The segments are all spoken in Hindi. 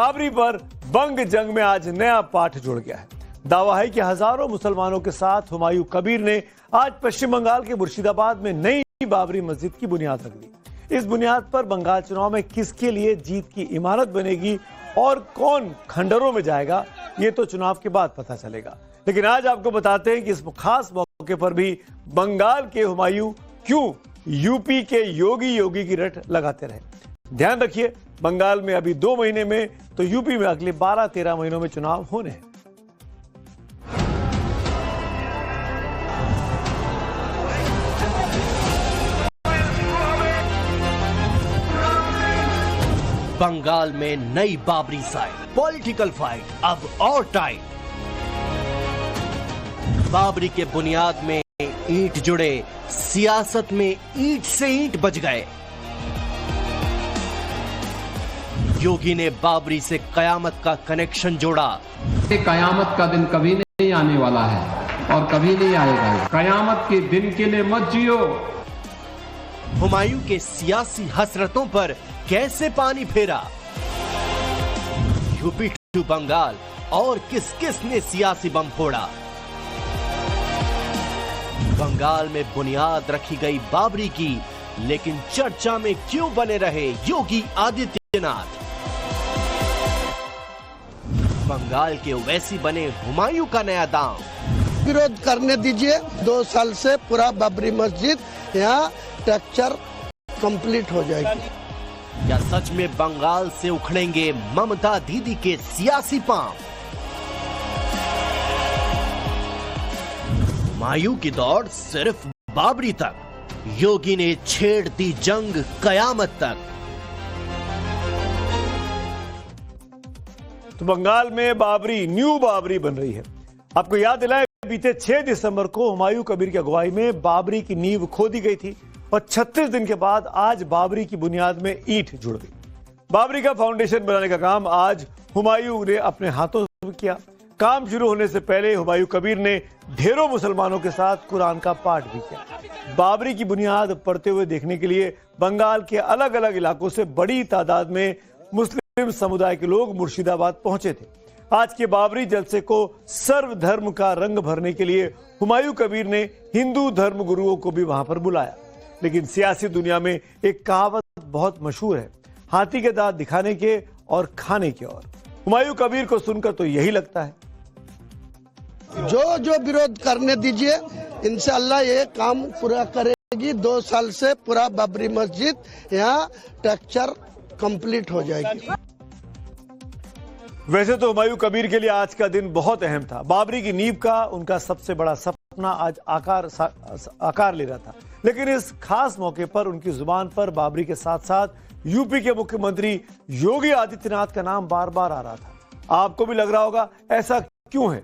बाबरी पर बंग जंग में आज नया पाठ जुड़ गया है। दावा है कि हजारों मुसलमानों के साथ हुमायूं कबीर ने आज पश्चिम बंगाल के मुर्शिदाबाद में नई बाबरी मस्जिद की बुनियाद रख दी। इस बुनियाद पर बंगाल चुनाव में किसके लिए जीत की इमारत बनेगी और कौन खंडरों में जाएगा, ये तो चुनाव के बाद पता चलेगा। लेकिन आज आपको बताते हैं कि इस खास मौके पर भी बंगाल के हुमायूं क्यों यूपी के योगी की रट लगाते रहे। ध्यान रखिए, बंगाल में अभी 2 महीने में तो यूपी में अगले 12-13 महीनों में चुनाव होने हैं। बंगाल में नई बाबरी साइड, पॉलिटिकल फाइट अब और टाइट। बाबरी के बुनियाद में ईंट जुड़े, सियासत में ईंट से ईंट बज गए। योगी ने बाबरी से कयामत का कनेक्शन जोड़ा। कयामत का दिन कभी नहीं आने वाला है और कभी नहीं आएगा। कयामत के दिन के लिए मत जियो। हुमायूं के सियासी हसरतों पर कैसे पानी फेरा? यूपी टू बंगाल और किस किस ने सियासी बम फोड़ा? बंगाल में बुनियाद रखी गई बाबरी की, लेकिन चर्चा में क्यों बने रहे योगी आदित्यनाथ? बंगाल के ओवैसी बने हुमायूं का नया दांव। विरोध करने दीजिए। 2 साल से पूरा बाबरी मस्जिद यहाँ स्ट्रक्चर कंप्लीट हो जाएगी। क्या सच में बंगाल से उखड़ेंगे ममता दीदी के सियासी पांव? हुमायूं की दौड़ सिर्फ बाबरी तक, योगी ने छेड़ दी जंग कयामत तक। तो बंगाल में बाबरी न्यू बाबरी बन रही है। आपको याद दिलाए, बीते 6 दिसंबर को हुमायूं कबीर की अगुवाई में बाबरी की नींव खोदी गई थी और 36 दिन के बाद आज बाबरी की बुनियाद में ईंट जुड़ गई। बाबरी का फाउंडेशन बनाने का काम आज हुमायूं ने अपने हाथों से किया। काम शुरू होने से पहले हुमायूं कबीर ने ढेरों मुसलमानों के साथ कुरान का पाठ भी किया। बाबरी की बुनियाद पड़ते हुए देखने के लिए बंगाल के अलग अलग इलाकों से बड़ी तादाद में मुस्लिम समुदाय के लोग मुर्शिदाबाद पहुंचे थे। आज के बाबरी जलसे को सर्वधर्म का रंग भरने के लिए हुमायूं कबीर ने हिंदू धर्म गुरुओं को भी वहां पर बुलाया। लेकिन सियासी दुनिया में एक कहावत बहुत मशहूर है, हाथी के दांत दिखाने के और खाने के। और हुमायूं कबीर को सुनकर तो यही लगता है। जो विरोध करने दीजिए, इंशाअल्लाह ये काम पूरा करेगी। 2 साल से पूरा बाबरी मस्जिद यहाँ स्ट्रक्चर कंप्लीट हो जाएगी। वैसे तो हुमायूं कबीर के लिए आज का दिन बहुत अहम था। बाबरी की नींव का उनका सबसे बड़ा सपना आज आकार ले रहा था। लेकिन इस खास मौके पर उनकी जुबान पर बाबरी के साथ साथ यूपी के मुख्यमंत्री योगी आदित्यनाथ का नाम बार बार आ रहा था। आपको भी लग रहा होगा ऐसा क्यों है?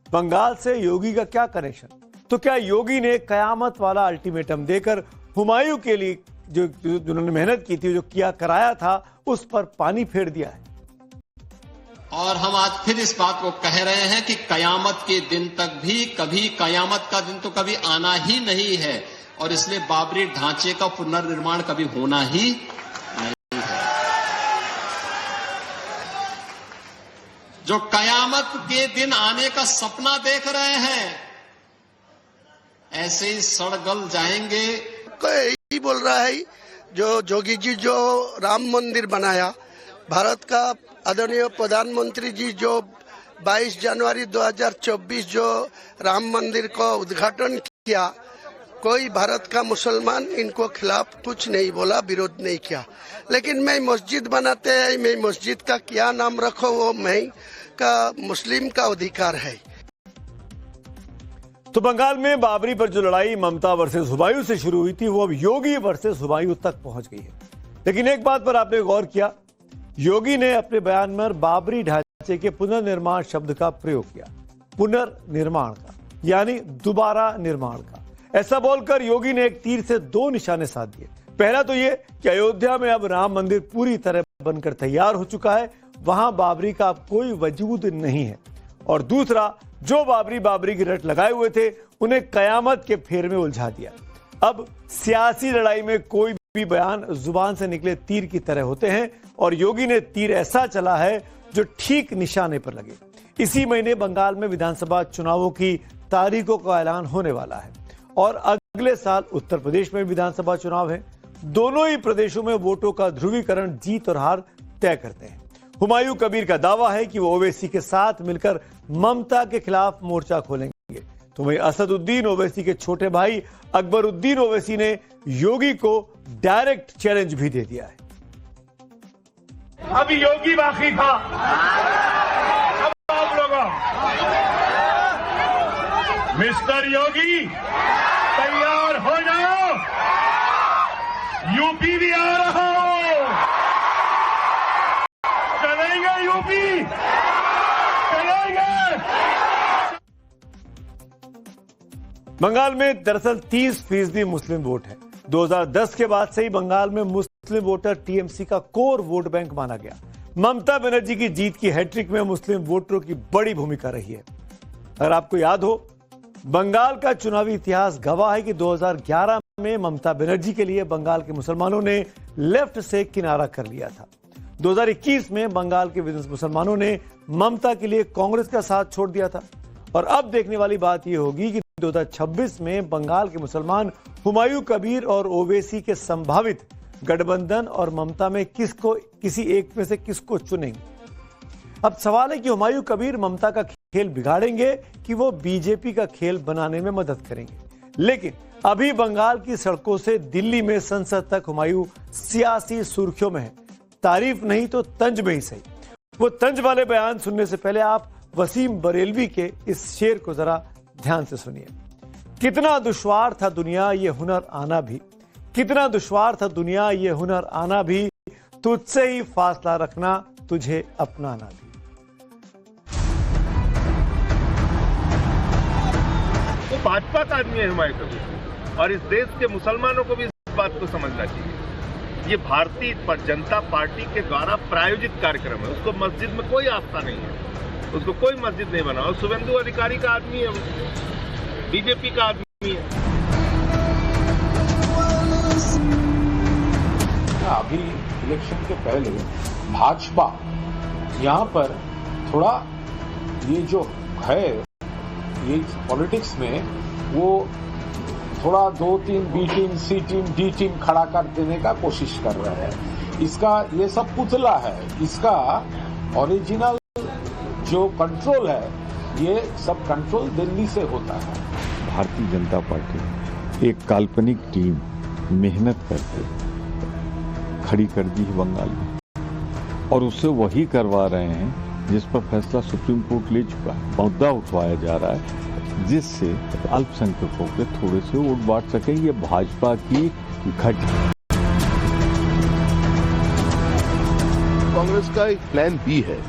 बंगाल से योगी का क्या कनेक्शन? तो क्या योगी ने कयामत वाला अल्टीमेटम देकर हुमायूं के लिए जो उन्होंने मेहनत की थी, जो किया कराया था, उस पर पानी फेर दिया है? और हम आज फिर इस बात को कह रहे हैं कि कयामत के दिन तक भी कभी कयामत का दिन तो कभी आना ही नहीं है, और इसलिए बाबरी ढांचे का पुनर्निर्माण कभी होना ही नहीं है। जो कयामत के दिन आने का सपना देख रहे हैं, ऐसे ही सड़गल जाएंगे। यही बोल रहा है, जो जोगी जी जो राम मंदिर बनाया, भारत का आदरणीय प्रधानमंत्री जी जो 22 जनवरी 2024 जो राम मंदिर का उद्घाटन किया, कोई भारत का मुसलमान इनको खिलाफ कुछ नहीं बोला, विरोध नहीं किया। लेकिन मैं मस्जिद बनाते हैं, मैं मस्जिद का क्या नाम रखो वो मैं का मुस्लिम का अधिकार है। तो बंगाल में बाबरी पर जो लड़ाई ममता वर्सेस हुमायूं से शुरू हुई थी, वो अब योगी वर्सेस हुमायूं तक पहुंच गई है। लेकिन एक बात पर आपने गौर किया, योगी ने अपने बयान में बाबरी ढांचे के पुनर्निर्माण शब्द का प्रयोग किया। पुनर्निर्माण का यानी दोबारा निर्माण का। ऐसा बोलकर योगी ने एक तीर से 2 निशाने साध दिए। पहला तो ये कि अयोध्या में अब राम मंदिर पूरी तरह बनकर तैयार हो चुका है, वहां बाबरी का अब कोई वजूद नहीं है। और दूसरा, जो बाबरी की रट लगाए हुए थे, उन्हें कयामत के फेर में उलझा दिया। अब सियासी लड़ाई में कोई भी बयान जुबान से निकले तीर की तरह होते हैं और योगी ने तीर ऐसा चला है जो ठीक निशाने पर लगे। इसी महीने बंगाल में विधानसभा चुनावों की तारीखों का ऐलान होने वाला है और अगले साल उत्तर प्रदेश में विधानसभा चुनाव है। दोनों ही प्रदेशों में वोटों का ध्रुवीकरण जीत और हार तय करते हैं। हुमायूं कबीर का दावा है कि वो ओवैसी के साथ मिलकर ममता के खिलाफ मोर्चा खोलेंगे। तो वहीं असदुद्दीन ओवैसी के छोटे भाई अकबरुद्दीन ओवैसी ने योगी को डायरेक्ट चैलेंज भी दे दिया है। अभी योगी बाकी था, अब आप लोगों मिस्टर योगी तैयार हो जाओ, यूपी भी आ रहा हो, चलेंगे यूपी, चलेंगे। बंगाल में दरअसल 30% मुस्लिम वोट है। 2010 के बाद से ही बंगाल में मुस्लिम वोटर टीएमसी का कोर वोट बैंक माना गया। ममता बनर्जी की जीत की हैट्रिक में मुस्लिम वोटरों की बड़ी भूमिका रही है। अगर आपको याद हो, बंगाल का चुनावी इतिहास गवाह है कि 2011 में ममता बनर्जी के लिए बंगाल के मुसलमानों ने लेफ्ट से किनारा कर लिया था। 2021 में बंगाल के मुसलमानों ने ममता के लिए कांग्रेस का साथ छोड़ दिया था। और अब देखने वाली बात यह होगी कि 2026 में बंगाल के मुसलमान हुमायूं कबीर और ओवैसी के संभावित गठबंधन और ममता में किसी एक में से किसको चुनेंगे। अब सवाल है कि हुमायूं कबीर ममता का खेल बिगाड़ेंगे कि वो बीजेपी का खेल बनाने में मदद करेंगे। लेकिन अभी बंगाल की सड़कों से दिल्ली में संसद तक हुमायूं सियासी सुर्खियों में है। तारीफ नहीं तो तंज में ही सही। वो तंज वाले बयान सुनने से पहले आप वसीम बरेलवी के इस शेर को जरा ध्यान से सुनिए। कितना दुश्वार था दुनिया ये हुनर आना भी, कितना दुश्वार था दुनिया ये हुनर आना भी, तुझसे ही फासला रखना तुझे अपनाना भी। वो भाजपा का आदमी है हुमायूं कबीर, और इस देश के मुसलमानों को भी इस बात को समझना चाहिए। ये भारतीय जनता पार्टी के द्वारा प्रायोजित कार्यक्रम है। उसको मस्जिद में कोई आस्था नहीं है, उसको कोई मस्जिद नहीं बना। और शुभेंदु अधिकारी का आदमी है, वो बीजेपी का आदमी है। अभी इलेक्शन के पहले भाजपा यहाँ पर थोड़ा ये जो है ये पॉलिटिक्स में वो थोड़ा 2-3 बी टीम, सी टीम, डी टीम खड़ा कर देने का कोशिश कर रहा है। इसका ये सब पुतला है। इसका ओरिजिनल जो कंट्रोल है ये सब कंट्रोल दिल्ली से होता है। भारतीय जनता पार्टी एक काल्पनिक टीम मेहनत करके खड़ी कर दी है बंगाल में, और उससे वही करवा रहे हैं जिस पर फैसला सुप्रीम कोर्ट ले चुका है। मुद्दा उठवाया जा रहा है जिससे अल्पसंख्यकों के थोड़े से वोट बांट सके। ये भाजपा की घट। कांग्रेस का एक प्लान बी है।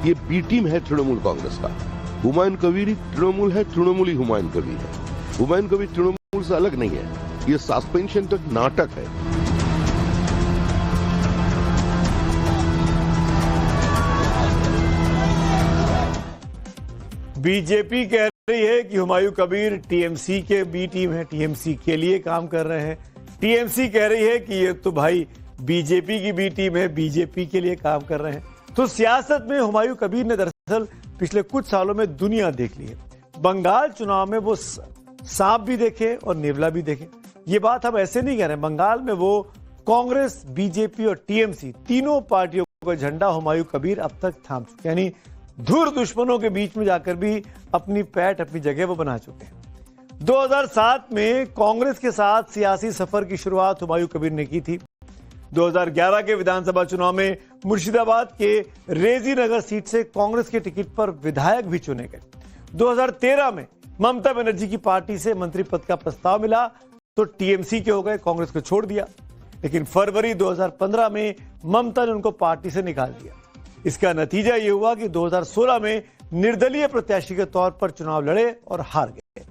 ये बी टीम है तृणमूल कांग्रेस का। हुमायूं कबीर तृणमूल है, तृणमूल ही हुमायूं कबीर है। हुमायूं कबीर तृणमूल से अलग नहीं है। ये सस्पेंशन तक नाटक है। बीजेपी कह रही है कि हुमायूं कबीर टीएमसी के बी टीम है, टीएमसी के लिए काम कर रहे हैं। टीएमसी कह रही है कि ये तो भाई बीजेपी की बी टीम है, बीजेपी के लिए काम कर रहे हैं। तो सियासत में हुमायूं कबीर ने दरअसल पिछले कुछ सालों में दुनिया देख ली है। बंगाल चुनाव में वो सांप भी देखे और नेवला भी देखे। ये बात हम ऐसे नहीं कह रहे। बंगाल में वो कांग्रेस, बीजेपी और टीएमसी तीनों पार्टियों का झंडा हुमायूं कबीर अब तक थाम चुके, यानी धुर दुश्मनों के बीच में जाकर भी अपनी पैठ, अपनी जगह वो बना चुके हैं। 2007 में कांग्रेस के साथ सियासी सफर की शुरुआत हुमायूं कबीर ने की थी। 2011 के विधानसभा चुनाव में मुर्शिदाबाद के रेजी नगर सीट से कांग्रेस के टिकट पर विधायक भी चुने गए। 2013 में ममता बनर्जी की पार्टी से मंत्री पद का प्रस्ताव मिला तो टीएमसी के हो गए, कांग्रेस को छोड़ दिया। लेकिन फरवरी 2015 में ममता ने उनको पार्टी से निकाल दिया। इसका नतीजा यह हुआ कि 2016 में निर्दलीय प्रत्याशी के तौर पर चुनाव लड़े और हार गए।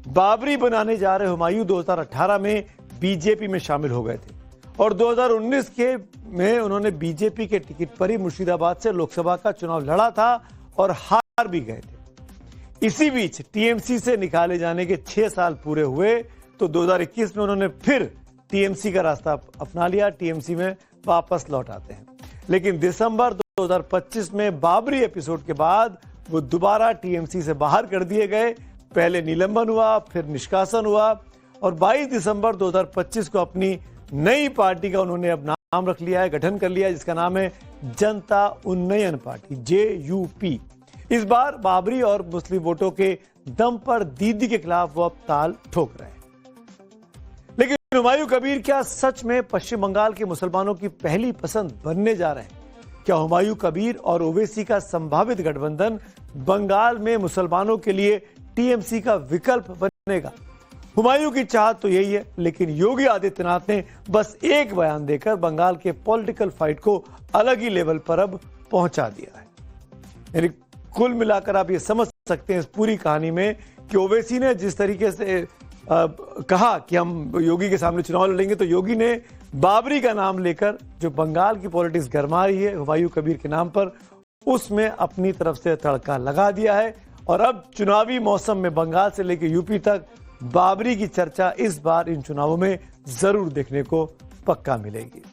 बाबरी बनाने जा रहे हुमायूं 2018 में बीजेपी में शामिल हो गए थे और 2019 में उन्होंने बीजेपी के टिकट पर ही मुर्शिदाबाद से लोकसभा का चुनाव लड़ा था और हार भी गए थे। इसी बीच टीएमसी से निकाले जाने के 6 साल पूरे हुए तो 2021 में उन्होंने फिर टीएमसी का रास्ता अपना लिया। टीएमसी में वापस लौट आते हैं। लेकिन दिसंबर 2025 में बाबरी एपिसोड के बाद वो दोबारा टीएमसी से बाहर कर दिए गए। पहले निलंबन हुआ, फिर निष्कासन हुआ और 22 दिसंबर 2025 को अपनी नई पार्टी का उन्होंने अब नाम रख लिया है, गठन कर लिया है, जिसका नाम है जनता उन्नयन पार्टी, JUP। इस बार बाबरी और मुस्लिम वोटों के दम पर दीदी के खिलाफ वो अब ताल ठोक रहे हैं। लेकिन हुमायूं कबीर क्या सच में पश्चिम बंगाल के मुसलमानों की पहली पसंद बनने जा रहे हैं? क्या हुमायूं कबीर और ओवैसी का संभावित गठबंधन बंगाल में मुसलमानों के लिए टीएमसी का विकल्प बनेगा? हुमायूं की चाहत तो यही है, लेकिन योगी आदित्यनाथ ने बस एक बयान देकर बंगाल के पॉलिटिकल फाइट को अलग ही लेवल पर अब पहुंचा दिया है। यानी कुल मिलाकर आप ये समझ सकते हैं इस पूरी कहानी में कि ओवैसी ने जिस तरीके से कहा कि हम योगी के सामने चुनाव लड़ेंगे, तो योगी ने बाबरी का नाम लेकर जो बंगाल की पॉलिटिक्स गरमा रही है हुमायूं कबीर के नाम पर, उसमें अपनी तरफ से तड़का लगा दिया है। और अब चुनावी मौसम में बंगाल से लेकर यूपी तक बाबरी की चर्चा इस बार इन चुनावों में जरूर देखने को पक्का मिलेगी।